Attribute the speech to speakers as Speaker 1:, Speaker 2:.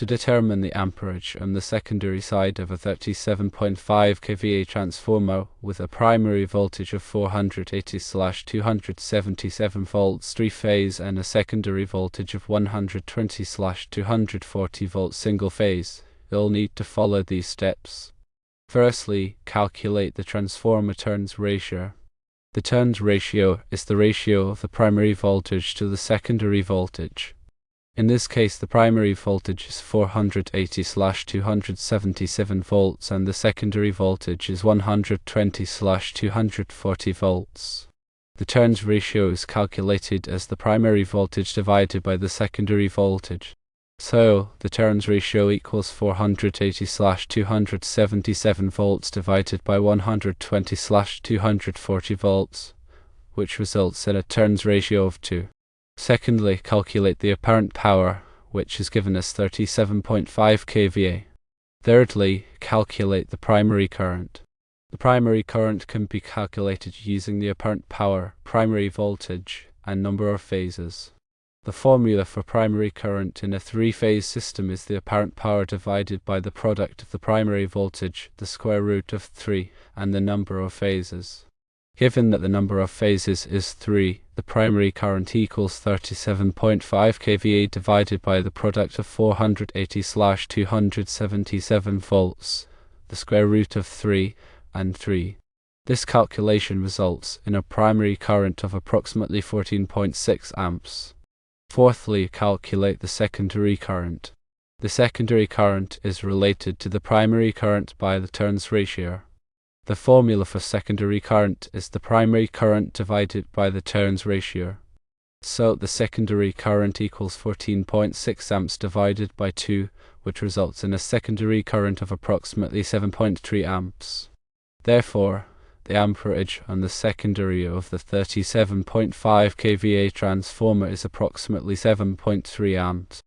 Speaker 1: To determine the amperage on the secondary side of a 37.5 kVA transformer with a primary voltage of 480/277 volts 3-phase and a secondary voltage of 120/240 volts single-phase, you'll need to follow these steps. Firstly, calculate the transformer turns ratio. The turns ratio is the ratio of the primary voltage to the secondary voltage. In this case, the primary voltage is 480/277 volts and the secondary voltage is 120/240 volts. The turns ratio is calculated as the primary voltage divided by the secondary voltage. So, the turns ratio equals 480/277 volts divided by 120/240 volts, which results in a turns ratio of 2. Secondly, calculate the apparent power, which is given as 37.5 kVA. Thirdly, calculate the primary current. The primary current can be calculated using the apparent power, primary voltage, and number of phases. The formula for primary current in a 3-phase system is the apparent power divided by the product of the primary voltage, the square root of 3, and the number of phases. Given that the number of phases is 3, the primary current equals 37.5 kVA divided by the product of 480/277 volts, the square root of 3, and 3. This calculation results in a primary current of approximately 14.6 amps. Fourthly, calculate the secondary current. The secondary current is related to the primary current by the turns ratio. The formula for secondary current is the primary current divided by the turns ratio. So the secondary current equals 14.6 amps divided by 2, which results in a secondary current of approximately 7.3 amps. Therefore, the amperage on the secondary of the 37.5 kVA transformer is approximately 7.3 amps.